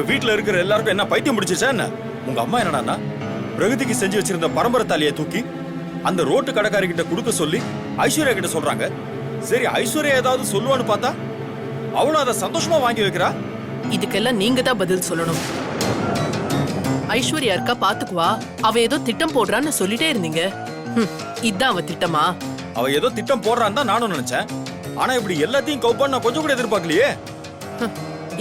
வீட்டுல இருக்கிற எல்லாருக்கும் என்ன பைத்தியம் முடிச்சிச்சா என்ன? உங்க அம்மா என்னடான்னா பிரகதிக்கு செஞ்சு வச்சிருந்த பரம்பரை தாலியை தூக்கி அந்த ரோட்டு கடைக்காரி கிட்ட கொடுக்க சொல்லி ஐஸ்வர்யா கிட்ட சொல்றாங்க. சரி, ஐஸ்வர்யா ஏதாவது சொல்லுவான்னு பார்த்தா அவளும் அதை சந்தோஷமா வாங்கி வைக்கிறா. இதுக்கெல்லாம் நீங்க தான் பதில் சொல்லணும். ஐஸ்வர்யா இருக்கா பாத்துக்குவா, அவ ஏதோ திட்டம் போடுறான்னு சொல்லிட்டே இருந்தீங்க. இதான் அவ திட்டமா? அவ ஏதோ திட்டம் போடுறான்னு தான் நானும் நினைச்சேன். ஆனா இப்படி எல்லாத்தையும் கவுப்பான்னு நான் கொஞ்சம் கூட எதிர்பார்க்கலையே.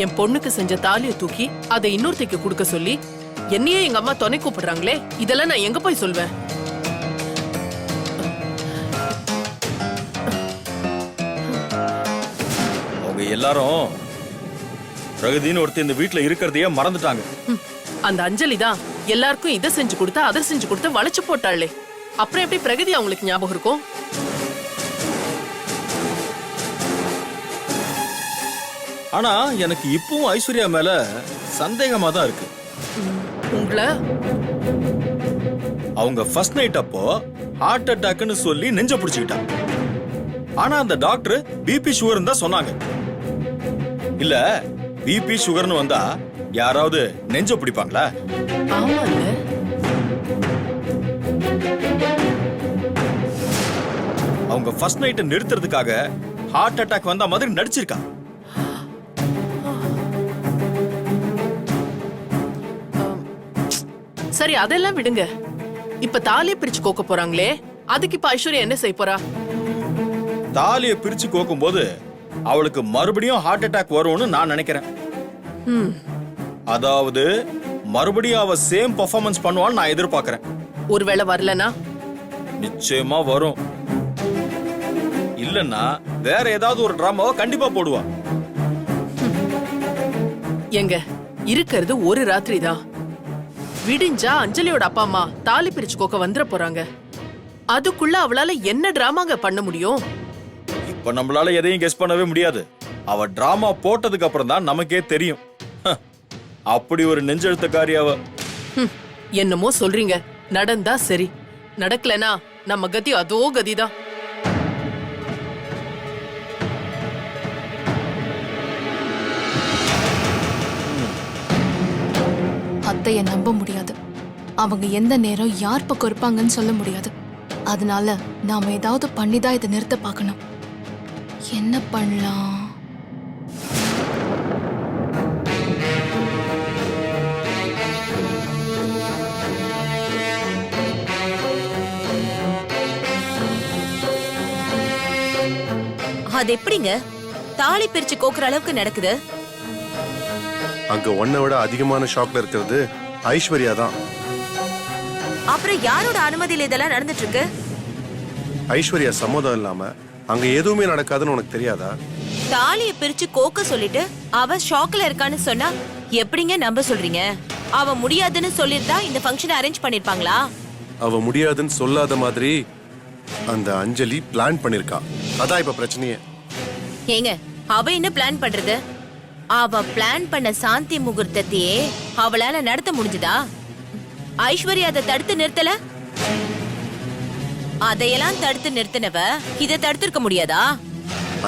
என் பொண்ணுக்கு செஞ்ச தாலியை தூக்கி அதை இன்னொருத்தைக்கு கொடுக்க சொல்லி என்னையே எங்க அம்மா துணை கூப்பிடுறாங்களே, இதெல்லாம் நான் எங்க போய் சொல்வேன்? அவங்க எல்லாரும் பிரகதின்னு ஒருத்தர் இந்த வீட்டுல இருக்கிறதையே மறந்துட்டாங்க. அந்த அஞ்சலி தான் எல்லாருக்கும் இதை செஞ்சு கொடுத்தா அதை செஞ்சு கொடுத்தா வளைச்சு போட்டாளே, அப்புறம் எப்படி பிரகதி அவங்களுக்கு ஞாபகம் இருக்கும்? ஆனா எனக்கு இப்பவும் ஐஸ்வர்யா மேல சந்தேகமா தான் இருக்கு. உங்களை அவங்க ஃபர்ஸ்ட் நைட் அப்போ ஹார்ட் அட்டாக்னு சொல்லி நெஞ்ச பிடிச்சுக்கிட்டா. ஆனா அந்த டாக்டர் பிபி சுகர் தான் சொன்னாங்க. இல்ல, பிபி சுகர்னு வந்தா யாராவது நெஞ்ச பிடிப்பாங்களா? ஆமால, அவங்க ஃபர்ஸ்ட் நைட்டை நிறுத்துறதுக்காக ஹார்ட் அட்டாக் வந்த மாதிரி நடிச்சிருக்கா. சரி அதெல்லாம் விடுங்க. இப்ப தாலியை பிரிச்சு கோக்க போறாங்களே, அதுக்கு இப்ப ஐஸ்வர்யா என்ன செய்ய போறா? தாலியை பிரிச்சு கோக்கும் போது அவளுக்கு மறுபடியும் ஹார்ட் அட்டாக் வரும்னு நான் நினைக்கிறேன். அதாவது மறுபடியும் அவ சேம் பெர்ஃபார்மன்ஸ் பண்ணுவான்னு நான் எதிர்பார்க்கிறேன். ஒருவேளை வரலனா? நிச்சயமா வரும். இல்லன்னா வேற ஏதாவது ஒரு டிராமாவை கண்டிப்பா போடுவா. எங்க இருக்கிறது ஒரு ராத்திரி தான். விடிஞ்சா அஞ்சலியோட அப்பா அம்மா தாலி பிரிச்சு கோக்க வந்துட போறாங்க. அதுக்குள்ள அவளால என்ன டிராமாங்க பண்ண முடியும்? இப்ப நம்மளால எதையும் கெஸ் பண்ணவே முடியாது. அவ டிராமா போட்டதுக்கு அப்புறம் தான் நமக்கே தெரியும். அப்படி ஒரு நெஞ்செழுத்தக்காரி அவ. என்னமோ சொல்றீங்க, நடந்தா சரி, நடக்கலனா நம்ம கதி அதோ கதிதான். அத்தைய நம்ப முடியாது. அவங்க எந்த நேரம் யார் பக்கம் இருப்பாங்கன்னு சொல்ல முடியாது. அதனால நாம ஏதாவது பண்ணிதான் இதை நிறுத்த பார்க்கணும். என்ன பண்ணலாம்? அது எப்படிங்க தாலி பிரிச்சு கோக்குற அளவுக்கு நடக்குது? அங்க ஒன்ன விட அதிகமான ஷாக்ல இருக்கிறது ஐஸ்வர்யா தான். அப்புறம் யாரோட அனுமதியில இதெல்லாம் நடந்துட்டு இருக்கு? ஐஸ்வர்யா சம்மதம் இல்லாம அங்க எதுவுமே நடக்காதுன்னு உனக்கு தெரியாதா? தாலிய பிரிச்சு கோக்க சொல்லிட்டு அவ ஷாக்ல இருக்கான்னு சொன்னா எப்படிங்க நம்ப சொல்றீங்க? அவ முடியாதுன்னு சொல்லிருந்தா இந்த ஃபங்க்ஷனை அரேஞ்ச் பண்ணிருப்பாங்களா? அவ முடியாதுன்னு சொல்லாத மாதிரி அந்த அஞ்சலி பிளான் பண்ணிருக்கா. அதான் இப்ப பிரச்சனையே. ஏங்க அவ என்ன பிளான் பண்றது? அவ பிளான் பண்ண சாந்தி முகூர்த்தத்தையே அவளால நடத்த முடிஞ்சுதா? ஐஸ்வர்யா அதை தடுத்து நிறுத்தல? அதையெல்லாம் தடுத்து நிறுத்தினவ இதை தடுத்திருக்க முடியாதா?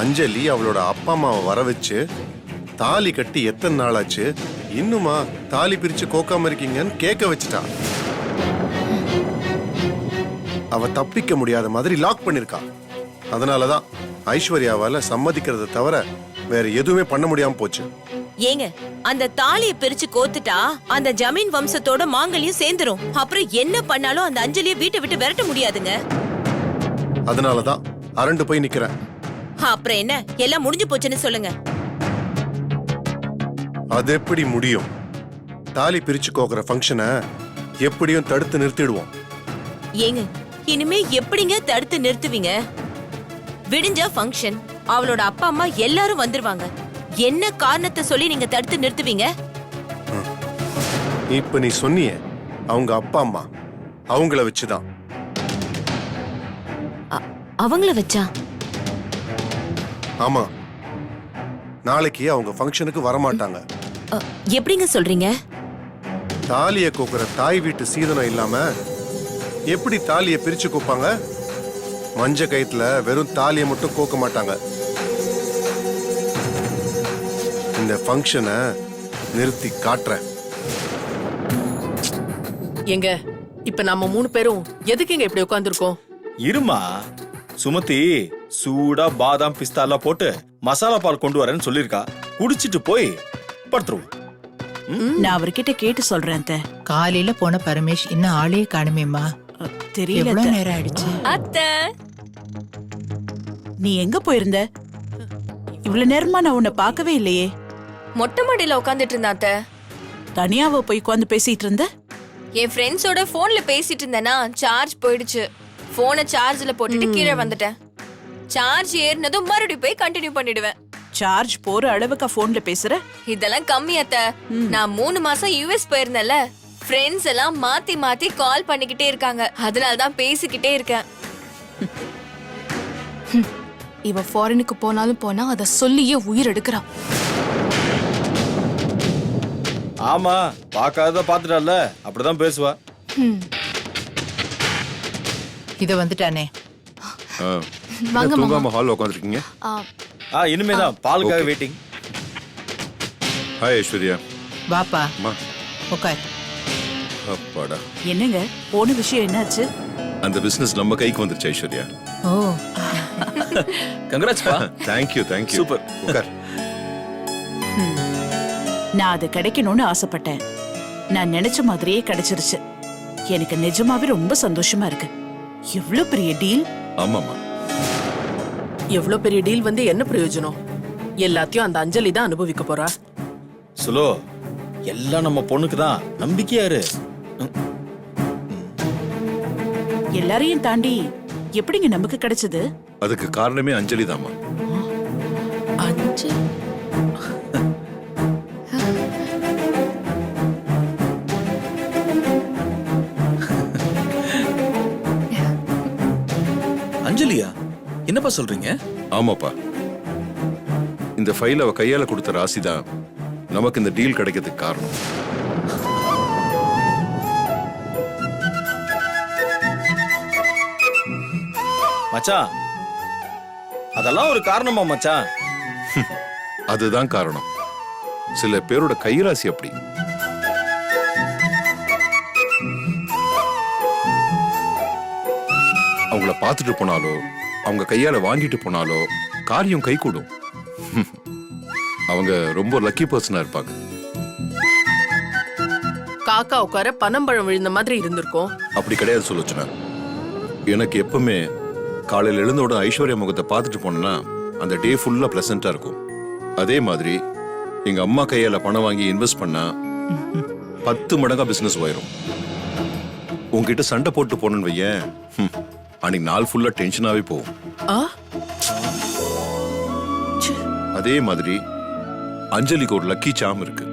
அஞ்சலி அவளோட அப்பா அம்மாவை வர வச்சு தாலி கட்டி எத்தனை நாளாச்சு, இன்னுமா தாலி பிரிச்சு கோக்காம இருக்கீங்கன்னு கேட்க வச்சுட்டா. அவ தப்பிக்க முடியாத மாதிரி லாக் பண்ணிருக்கா. அதனாலதான் ஐஸ்வர்யாவால சம்மதிக்கிறத தவிர வேற எதுவுமே பண்ண முடியாம போச்சு. ஏங்க அந்த தாலியை பிரிச்சு கோத்துட்டா அந்த ஜமீன் வம்சத்தோட மாங்கல்யம் சேர்ந்துரும். அப்புறம் என்ன பண்ணாலும் அந்த அஞ்சலியை வீட்டை விட்டு விரட்ட முடியாதுங்க. அதனாலதான் அரண்டு போய் நிக்கிறேன். அப்புறம் என்ன, எல்லாம் முடிஞ்சு போச்சுன்னு சொல்லுங்க. அது எப்படி முடியும்? தாலி பிரிச்சு கோக்குற ஃபங்க்ஷனை எப்படியும் தடுத்து நிறுத்திடுவோம். ஏங்க இனிமே எப்படிங்க தடுத்து நிறுத்துவீங்க? விடிஞ்சா ஃபங்க்ஷன், அவளோட அப்பா அம்மா எல்லாரும் வந்துருவாங்க. என்ன காரணத்தை சொல்லி நீங்க தடுத்து நிறுத்துவீங்க? இப்ப நீ சொன்னியே அவங்க அப்பா அம்மா, அவங்கள வச்சுதான். அவங்கள வச்சா? ஆமா, நாளைக்கு அவங்க ஃபங்க்ஷனுக்கு வரமாட்டாங்க. எப்படிங்க சொல்றீங்க? தாலிய கோக்குற தாய் வீட்டு சீதனம் இல்லாம எப்படி தாலிய பிரிச்சு கோப்பாங்க? மஞ்ச கயித்துல வெறும் தாலியை மட்டும் கோக்க மாட்டாங்க. இந்த ஃபங்க்ஷனை நிறுத்தி காட்டுறேன். எங்க இப்ப நம்ம 3 பேரும் எதுக்குங்க இப்படி உட்கார்ந்திருக்கோம்? இருமா சுமதி சூடா பாதாம் பிஸ்தா எல்லாம் போட்டு மசாலா பால் கொண்டு வரேன்னு சொல்லிருக்கா. குடிச்சிட்டு போய் படுத்துருவோம். நான் அவர்கிட்ட கேட்டு சொல்றேன் அத்தை. காலையில போன பரமேஷ் இன்னும் ஆளே காணுமேம்மா. தெரியல எவ்வளவு அத்தை. நேரம் ஆயிடுச்சு? அத்தை நீ எங்க போயிருந்த? இவ்வளவு நேரமா நான் உன்னை பார்க்கவே இல்லையே. மொட்டை மாடியில உட்காந்துட்டு இருந்தா அத்தை. தனியாவ போய் உட்காந்து பேசிட்டு இருந்த? என் ஃப்ரெண்ட்ஸோட போன்ல பேசிட்டு இருந்தேனா சார்ஜ் போயிடுச்சு. போனை சார்ஜ்ல போட்டுட்டு கீழே வந்துட்டேன். சார்ஜ் ஏறினதும் மறுபடியும் போய் கண்டினியூ பண்ணிடுவேன். சார்ஜ் போற அளவுக்கு போன்ல பேசுற? இதெல்லாம் கம்மி அத்தை. நான் 3 மாசம் யுஎஸ் போயிருந்தேன்ல, ஃப்ரெண்ட்ஸ் எல்லாம் மாத்தி மாத்தி கால் பண்ணிக்கிட்டே இருக்காங்க. அதனால தான் பேசிக்கிட்டே இருக்கேன். இவ ஃபாரினுக்கு போனாலும் போனா அத சொல்லியே உயிர் எடுக்கிறா. ஆமா பாக்காத பாத்துட்டால அப்படிதான் பேசுவா. இத வந்துட்டானே. வாங்க மாமா. தூங்காம ஹால்ல உட்காந்துருக்கீங்க. இனிமேதான் பாலுக்காக வெயிட்டிங். ஹாய் ஐஸ்வர்யா. வாப்பா அம்மா. உட்கார். அப்பாடா, என்னங்க போன விஷயம் என்னாச்சு? அந்த பிசினஸ் நம்ம கைக்கு வந்துருச்சு ஐஸ்வர்யா. ஓ கங்க்ராட்ஸ் பா. Thank you thank you. சூப்பர். உட்கார். நான் அது கிடைக்கணும்னு ஆசைப்பட்டேன். நான் நினைச்ச மாதிரியே கிடைச்சிருச்சு. எனக்கு நிஜமாவே ரொம்ப சந்தோஷமா இருக்கு. எவ்வளவு பெரிய டீல். ஆமாமா. எவ்வளவு பெரிய டீல் வந்து என்ன பிரயோஜனம்? எல்லாத்தையும் அந்த அஞ்சலி தான் அனுபவிக்க போறா. சுலோ எல்லாம் நம்ம பொண்ணுக்கு தான். நம்பிக்கையா இரு. எல்லாரையும் தாண்டி எப்படிங்க நமக்கு கிடைச்சது? அதுக்கு காரணமே அஞ்சலி தாமா. அஞ்சலி அஞ்சலியா? என்னப்பா சொல்றீங்க? ஆமாப்பா, இந்த ஃபைல் அவ கையால கொடுத்த ராசி தான் நமக்கு இந்த டீல் கிடைக்கிறதுக்கு காரணம். மச்சான் அதெல்லாம் ஒரு காரணமா மச்சான்? அதுதான் காரணம். சில பேரோட கைராசி அப்படி. அவங்கள பார்த்துட்டு போனாலோ அவங்க கையால வாங்கிட்டு போனாலோ காரியம் கைகூடும். அவங்க ரொம்ப லக்கி பர்சனா இருப்பாங்க. காக்கா உட்கார பனம்பழம் விழுந்த மாதிரி இருந்திருக்கும். அப்படி கிடையாது சொல்லுச்சுனா. எனக்கு எப்பவுமே காலையில எழுந்தோட ஐஸ்வர்யா முகத்தை பார்த்துட்டு போனேன்னா அந்த டே ஃபுல்லா பிளசண்டா இருக்கும். அதே மாதிரி எங்க அம்மா கையால பணம் வாங்கி இன்வெஸ்ட் பண்ணா 10 மடங்கா பிசினஸ் உயரும். உங்ககிட்ட சண்டை போட்டு போனேன்னு வையேன், அன்னைக்கு நாள் ஃபுல்லா டென்ஷனாவே போகும். ஆ அதே மாதிரி அஞ்சலிக்கு ஒரு லக்கி சாம் இருக்கு.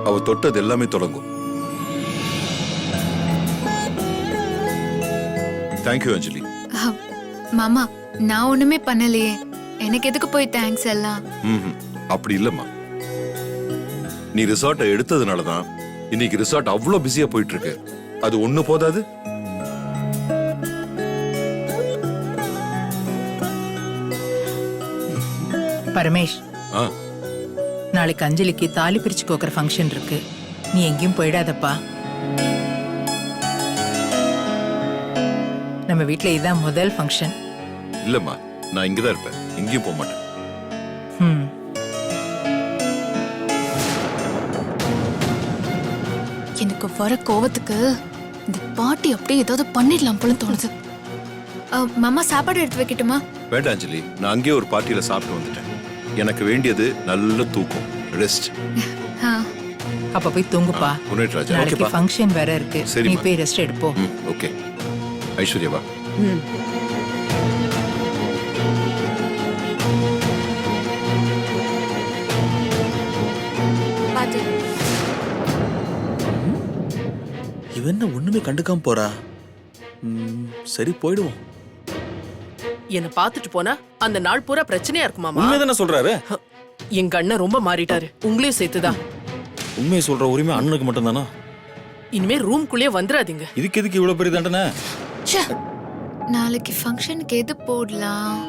அவ தொட்டது எல்லாமே தொடங்கும். தேங்க்யூ அஞ்சலி. மாமா, நான் ஒண்ணுமே பண்ணலையே. எனக்கு எதுக்கு போய் தேங்க்ஸ் எல்லாம்? அப்படி இல்லம்மா. நீ ரிசார்ட்டை எடுத்ததுனாலதான் இன்னைக்கு ரிசார்ட் அவ்வளவு பிஸியா போயிட்டு இருக்கு. அது ஒண்ணு போதாது. பரமேஷ், ஆ, நாளைக்கு அஞ்சலிக்கு தாலி பிரிச்சு கோக்குற ஃபங்க்ஷன் இருக்கு. நீ எங்கேயும் போயிடாதப்பா. நம்ம வீட்ல இதான் முதல் ஃபங்க்ஷன். இல்லம்மா, நான் இங்கதான் இருப்பேன். எங்கேயும் போக மாட்டேன். ம். எனக்கு வர கோவத்துக்கு இந்த பாட்டி அப்படியே ஏதாவது பண்ணிடலாம் போல தோணுது. மாமா, சாப்பாடு எடுத்து வைக்கட்டுமா? வேண்டாம் அஞ்சலி, நான் அங்கேயே ஒரு பார்ட்டியில சாப்பிட்டு வந்துட்டேன். எனக்கு வேண்டியது நல்ல தூக்கம், ரெஸ்ட். அப்ப போய் தூங்குப்பா. குட் ராஜா. நாளைக்கு ஃபங்க்ஷன் வேற இருக்கு. சரிம்மா. நீ போய் ரெஸ்ட் எடுப்போம். ஓகே ஐஸ்வர்யாவா. பாத்து இவன் என்ன ஒண்ணுமே கண்டுக்காம போறா? சரி போயிடுவோம். என்ன பாத்துட்டு போனா அந்த நாள் பூரா பிரச்சனையா இருக்குமாமா? உண்மைதானே சொல்றாரு? எங்க அண்ணன் ரொம்ப மாறிட்டாரு. உங்களையும் சேர்த்துதான். உண்மையை சொல்ற உரிமை அண்ணனுக்கு மட்டும் தானா? இனிமே ரூம்குள்ளே வந்துடாதீங்க. இதுக்கு இவ்வளவு பெரிய தண்டனை? நாளைக்கு ஃபங்க்ஷனுக்கு எது போடலாம்?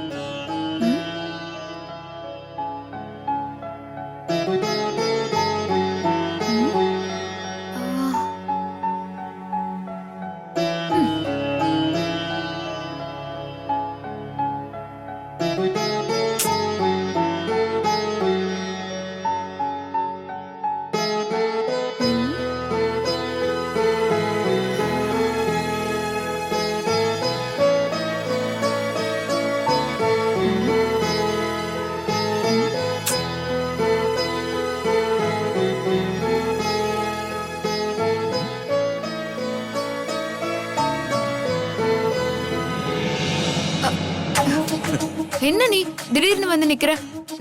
என்ன நீ திடீர்னு வந்து நிக்கிற?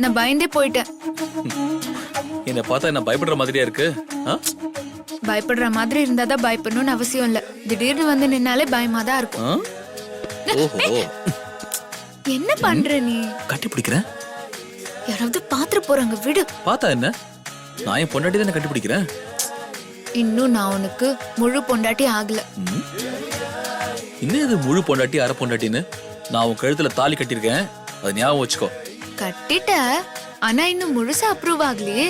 நான் பயந்தே போயிட்டேன். என்ன பார்த்தா என்ன பயப்படுற மாதிரியா இருக்கு? ஆ? பயப்படுற மாதிரி இருந்தாதான் பயப்படணும்னு அவசியம் இல்ல. திடீர்னு வந்து நின்னாலே பயமா தான் இருக்கும். ஆ? ஓஹோ, என்ன பண்ற நீ? கட்டி பிடிக்கிறேன். யாராவது பாத்துட்டு போறாங்க, விடு. பார்த்தா என்ன? நான் என் பொண்டாட்டி தானே கட்டி பிடிக்கிறேன். இன்னும் நான் உனக்கு முழு பொண்டாட்டி ஆகல. இன்னும் இது முழு பொண்டாட்டி அரை பொண்டாட்டின்னு நான் உன் கழுத்துல தாலி கட்டியிருக்கேன். அது ஞாபகம் வச்சுக்கோ. கட்டிட்ட, ஆனா இன்னும் முழுசா அப்ரூவ் ஆகலையே.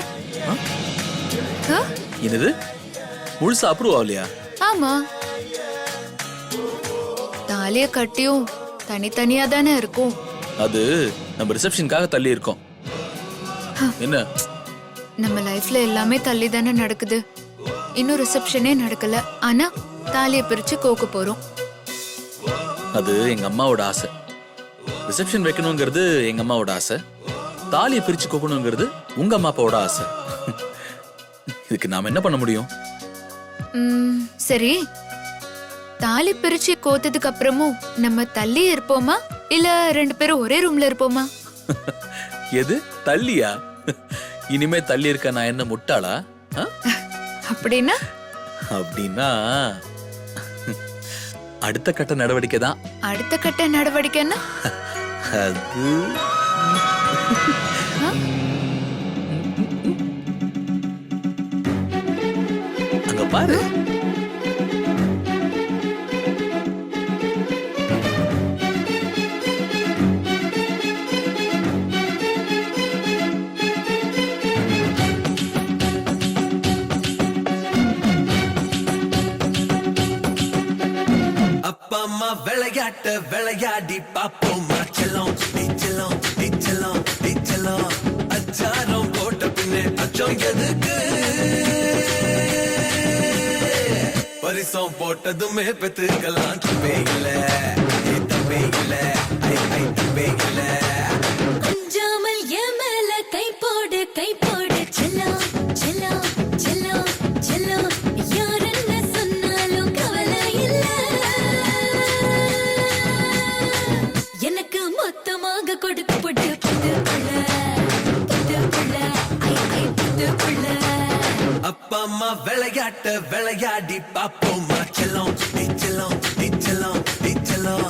ஆ? என்னது, முழுசா அப்ரூவ் ஆகலையா? ஆமா, தாலிய கட்டியும் தனித்தனியா தானே இருக்கும். அது நம்ம ரிசப்ஷனுக்காக தள்ளி இருக்கோம். என்ன? நம்ம லைஃப்ல எல்லாமே தள்ளி தானே நடக்குது. இன்னும் ரிசப்ஷனே நடக்கல, ஆனா தாலிய பிரிச்சு கோக்க போறோம். அது எங்க அம்மாவோட ஆசை. ரிசப்ஷன் வைக்கணுங்கிறது எங்க அம்மாவோட ஆசை. தாலியை பிரிச்சு கோக்கணுங்கிறது உங்க அம்மா அப்பாவோட ஆசை. இதுக்கு நாம என்ன பண்ண முடியும்? சரி, தாலி பிரிச்சு கோத்ததுக்கு அப்புறமும் நம்ம தள்ளி இருப்போமா, இல்ல 2 பேரும் ஒரே ரூம்ல இருப்போமா? எது தள்ளியா? இனிமே தள்ளி இருக்க நான் என்ன முட்டாளா? ஆ? அப்படின்னா அப்படின்னா அடுத்த கட்ட நடவடிக்கை தான். அடுத்த கட்ட நடவடிக்கைன்னா அது அங்க பாரு. அப்பா அம்மா விளையாட்ட விளையாடி பாப்போமா செல்லம், நீச்சலம் நீச்சலம் நீச்சலம். அச்சாரம் போட்ட பின்னே அச்சம் எதுக்கு? பரிசம் போட்டதுமே பெத்துக்கலாம். தம்பே இல்ல, தம்பே இல்ல, ஐ தம்பே இல்ல. கொஞ்சாமல் என் மேல கை போடு செல்லம் செல்லம் செல்லம் செல்லம். யார் என்ன சொன்னாலும் கவலை இல்ல, எனக்கு மொத்தமாக கொடுக்கப்பட்டு புதுக்குள்ள ஐ புதுக்குள்ள. அப்பா அம்மா விளையாட்ட விளையாடி பாப்போமா செல்லம், நீச்சலம் நீச்சலம் நீச்சலம்.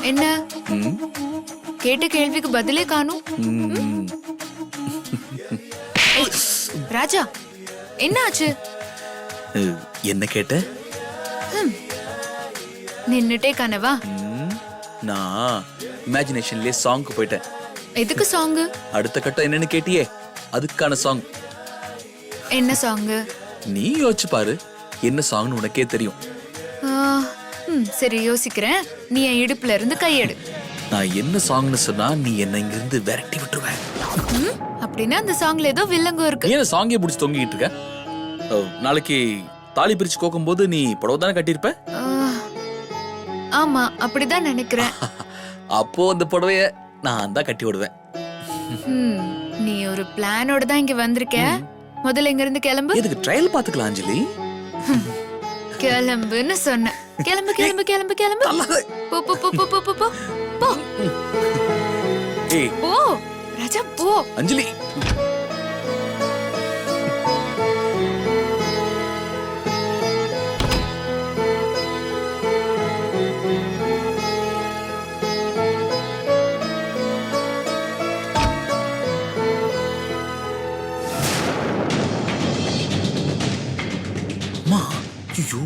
என்ன ம், கேட்ட கேள்விக்கு பதிலே காணும். ம். ராஜா, என்ன ஆச்சு? என்ன கேட்ட? நின்னுட்டே கனவா? நான் இமேஜினேஷன்லயே சாங்க்கு போயிட்டேன். எதுக்கு சாங்கு? அடுத்த கட்டம் என்னன்னு கேட்டியே, அதுக்கான சாங். என்ன சாங்கு? நீ யோசிச்சு பாரு, என்ன சாங்னு உனக்கே தெரியும். சரி, யோசிக்கிறேன். நீ என் இடுப்புல இருந்து கையெடு. நான் என்ன சாங்னு சொன்னா நீ என்ன இங்க இருந்து விரட்டி விட்டுருவேன். அப்படின்னா அந்த சாங்ல ஏதோ வில்லங்கம் இருக்கு. ஏன் சாங்கே பிடிச்சி தொங்கிட்டு இருக்க? நாளைக்கு தாலி பிரிச்சு கோக்கும் போது நீ புடவை தானே கட்டியிருப்ப? ஆமா, அப்படிதான் நினைக்கிறேன். அப்போ அந்த புடவைய நான் தான் கட்டி விடுவேன். நீ ஒரு பிளானோட தான் இங்க வந்திருக்க. முதல்ல இங்க இருந்து கிளம்பு. எதுக்கு ட்ரையல் பாத்துக்கலாம் அஞ்சலி? கிளம்புன்னு சொன்ன. கிளம்பு கிளம்பு கிளம்பு கிளம்பு. போ போ போ போ போ போ போ. ஏய் போ ராஜா, போ. அஞ்சலி, அம்மா, ஐயோ.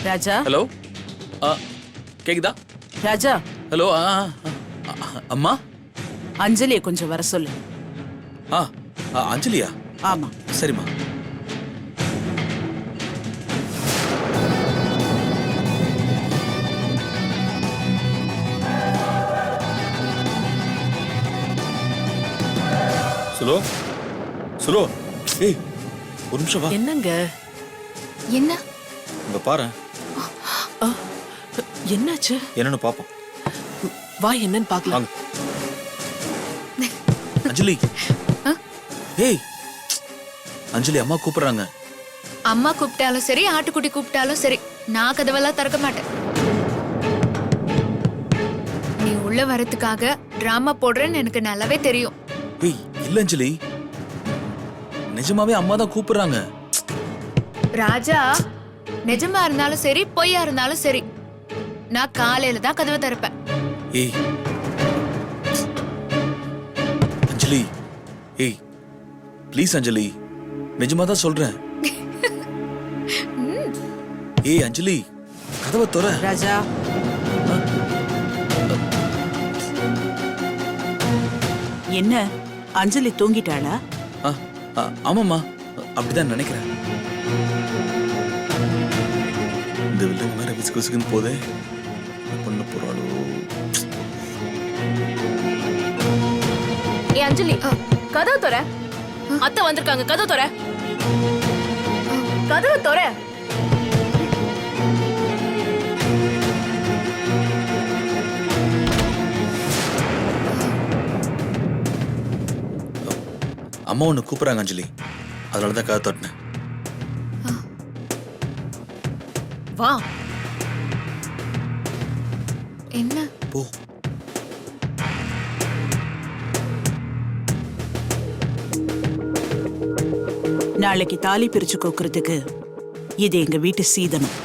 ராஜா, ஹலோ, கேக்குதா? ராஜா, ஹலோ அம்மா. அஞ்சலியை கொஞ்சம் வர சொல்லு. அஞ்சலியா? ஆமா. சரிம்மா. சுலோ சுலோ, ஏய் ஒரு நிமிஷம் வா. என்னங்க? என்ன? இங்க பாரு, என்னாச்சு? என்னன்னு பாப்போம். வா, என்னன்னு பாக்கலாம். வாங்க. அஞ்சலி. ஏய் அஞ்சலி, அம்மா கூப்பிடுறாங்க. அம்மா கூப்பிட்டாலும் சரி, ஆட்டுக்குட்டி கூப்பிட்டாலும் சரி, நான் கதவெல்லாம் திறக்க மாட்டேன். நீ உள்ள வரதுக்காக டிராமா போடுறேன்னு எனக்கு நல்லாவே தெரியும். ஏய் இல்ல அஞ்சலி, நிஜமாவே அம்மா தான் கூப்பிடுறாங்க. ராஜா, நிஜமா இருந்தாலும் சரி, பொய்யா இருந்தாலும் சரி, நான் காலையில தான் கதவை திறப்பேன். ஏய் அஞ்சலி, ஏய் ப்ளீஸ் அஞ்சலி, நிஜமா தான் சொல்றேன். ஏய் அஞ்சலி, கதவை திற. ராஜா, என்ன அஞ்சலி தூங்கிட்டாளா? ஆமாம்மா, அப்படிதான் நினைக்கிறேன். இந்த வில்லங்க மேல விசுக்கு விசுக்குன்னு போதே, பண்ண போறாளோ? ஏ அஞ்சலி, கதவை திற. அத்தை வந்திருக்காங்க, கதவை திற. கதவை திற. அம்மா ஒன்னு கூப்பிடுறாங்க அஞ்சலி, அதனாலதான் கதை தட்டினேன். வா. என்ன? போ. நாளைக்கு தாலி பிரிச்சு கோக்குறதுக்கு இது எங்க வீட்டு சீதனம்.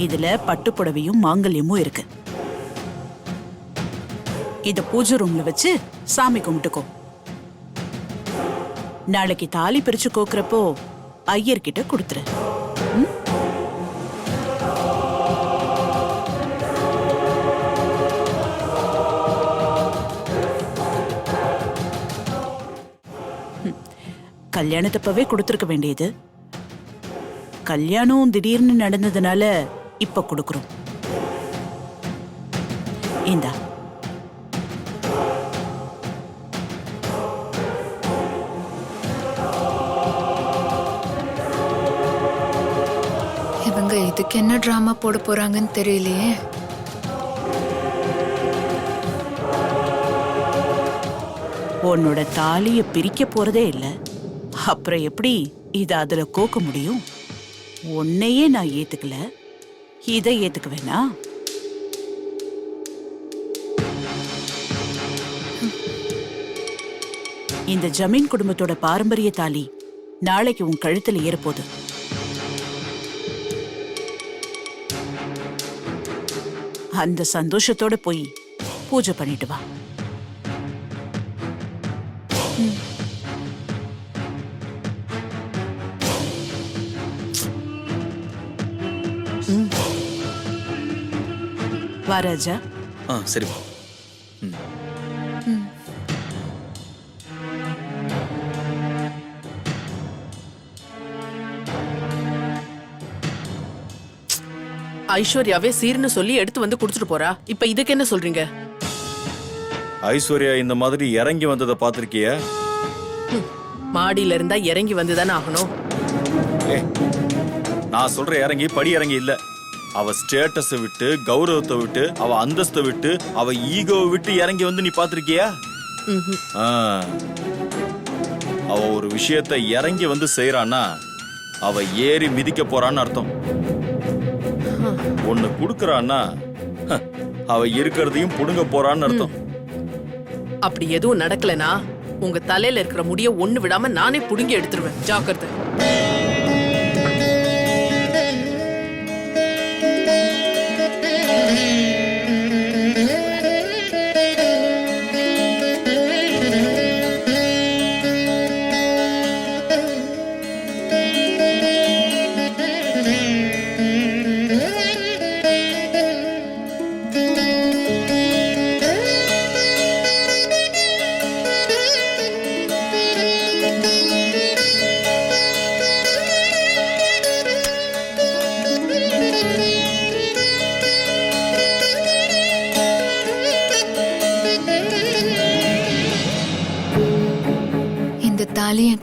இதுல பட்டுப்புடவையும் மாங்கல்யமும் இருக்கு. இத பூஜை ரூம்ல வச்சு சாமி கும்பிட்டுக்கோ. நாளைக்கு தாலி பிரிச்சு கோக்குறப்போ ஐயர்கிட்ட கொடுத்துரு. கல்யாணத்தப்பவே கொடுத்துருக்க வேண்டியது. கல்யாணம் திடீர்னு நடந்ததுனால இப்ப கொடுக்குறோம். இந்தா. இவங்க இதுக்கு என்ன டிராமா போட போறாங்கன்னு தெரியலையே. உன்னோட தாலிய பிரிக்க போறதே இல்ல, அப்புறம் எப்படி இத அதுல கோக்க முடியும்? உன்னையே நான் ஏத்துக்கல, இதை ஏத்துக்குவேனா? இந்த ஜமீன் குடும்பத்தோட பாரம்பரிய தாலி நாளைக்கு உன் கழுத்துல ஏறப்போகுது. அந்த சந்தோஷத்தோட போய் பூஜை பண்ணிட்டு வா. வா ராஜா. சரிப்பா. ஐஸ்வர்யாவே சீர்னு சொல்லி எடுத்து வந்து குடுத்துட்டு போறா. இப்ப இதுக்கு என்ன சொல்றீங்க? ஐஸ்வர்யா இந்த மாதிரி இறங்கி வந்ததை பார்த்திருக்கிய? மாடியில இருந்தா இறங்கி வந்துதானே ஆகணும். நான் சொல்ற இறங்கி படி இறங்கி இல்ல. அவ ஸ்டேட்டஸை விட்டு, கௌரவத்தை விட்டு, அவ அந்தஸ்தை விட்டு, அவ ஈகோவை விட்டு இறங்கி வந்து நீ பார்த்திருக்கியா? அவ ஒரு விஷயத்தை இறங்கி வந்து செய்யறான்னா அவ ஏறி மிதிக்க போறான்னு அர்த்தம். ஒண்ணு குடுக்கறான்னா அவ இருக்கிறதையும் புடுங்க போறான்னு அர்த்தம். அப்படி எதுவும் நடக்கலனா உங்க தலையில இருக்கிற முடிய ஒண்ணு விடாம நானே புடுங்கி எடுத்துருவேன். ஜாக்கிரதை.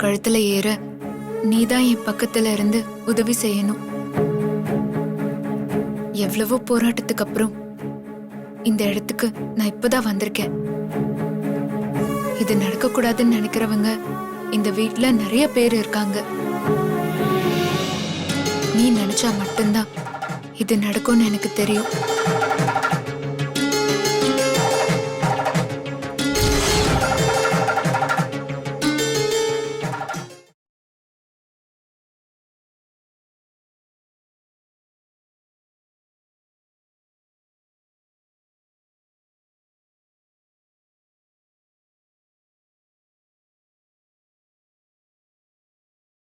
கழுத்துல ஏற நீதான் என் பக்கத்துல இருந்து உதவி செய்யணும். எவ்வளவோ போராட்டத்துக்கு அப்புறம் இந்த இடத்துக்கு நான் இப்பதான் வந்திருக்கேன். இது நடக்க கூடாதுன்னு நினைக்கிறவங்க இந்த வீட்ல நிறைய பேர் இருக்காங்க. நீ நினைச்சா மட்டும்தான் இது நடக்கும்னு எனக்கு தெரியும்.